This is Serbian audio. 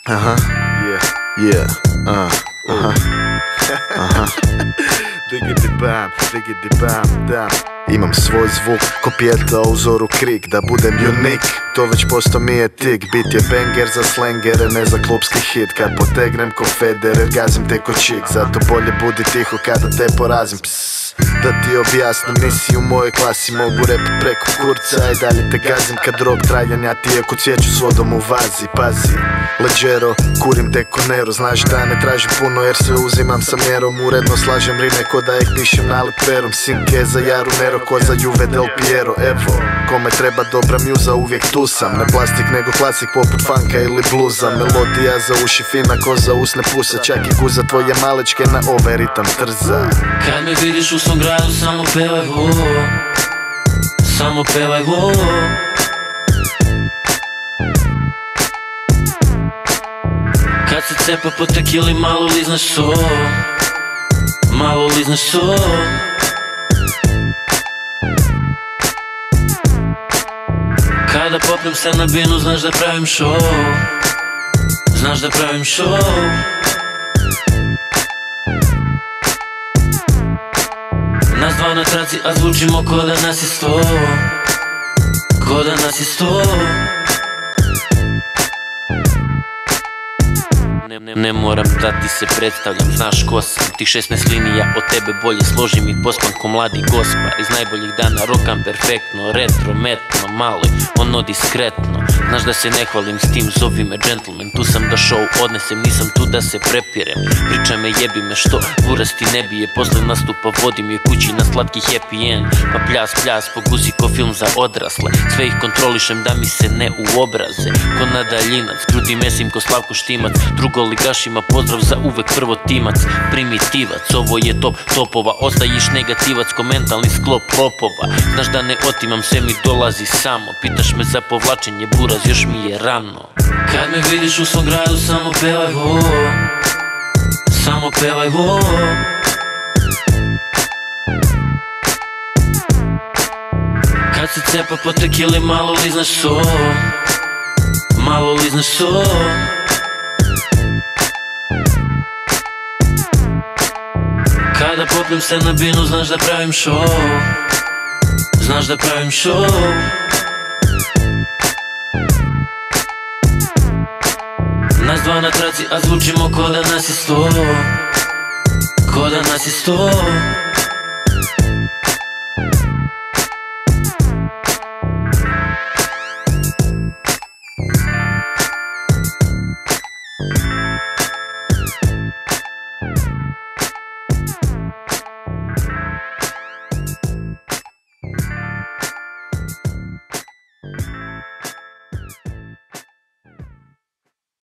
Aha, yeah, Diggity bam, da. Imam svoj zvuk, ko pjeta u uzoru krik, da budem unik. To već posto mi je tik, bit je banger za slengere, ne za klubski hit. Kad potegnem ko Federer, gazim te ko čik. Zato bolje budi tiho kada te porazim. Da ti objasnim, nisi u mojoj klasi, mogu rap preko kurca i dalje te gazim. Kad rok trajan, ja ti je ko cvijeću s vodom u vazi. Pazi, leđero, kurim te ko Nero. Znaš da ne tražim puno jer se uzimam sa mjerom. Uredno slažem rime ko da ih pišem naliperom. Sinke za Jaru Nero, ko za Juve Del Piero. Evo, kome treba dobra mjuza, uvijek tu sam. Ne plastik nego klasik poput funka ili bluza. Melodija za uši fina ko za usne pusa. Čak i guza tvoje malečke na ovaj ritam trza. Kad me vidiš u svom gradu, samo pevaj vo, samo pevaj vo. Kad se cepa po tekili, malo liznaš so, malo liznaš so. Kada popnem se na binu, znaš da pravim show, znaš da pravim show. Nas dva na traci, a zvučimo ko da nas je 100, ko da nas je 100. Ne moram da ti se predstavljam, znaš ko sam. Tih 16 linija od tebe bolje složim i pospam ko mladi gospar. Iz najboljih dana rokam perfektno, retro, metno, malo, ono diskretno. Znaš da se ne hvalim s tim, zovi me gentleman. Tu sam da show odnesem, nisam tu da se prepirem. Pričaj me, jebi me što, buras ti ne bije. Posle nastupa vodim je kući na slatki happy end. Pa pljas, pogusi ko film za odrasle. Sve ih kontrolišem da mi se ne uobraze. Ko na daljinac, grudi mesim ko Slavko Štimac. Drugoligašima pozdrav za uvek prvotimac. Primitivac, ovo je top topova. Ostajiš negativac ko mentalni sklop lopova. Znaš da ne otimam, sve mi dolazi samo. Pitaš me za povlačenje, buraz još mi je rano. Kad me vidiš u svom gradu, samo pevaj vo, samo pevaj vo. Kad se cepa po tekili, malo liznaš so, malo liznaš so. Kada popnem se na binu, znaš da pravim show, znaš da pravim show. Nas dva na traci, a zvučimo ko da nas je 100, ko da nas je 100.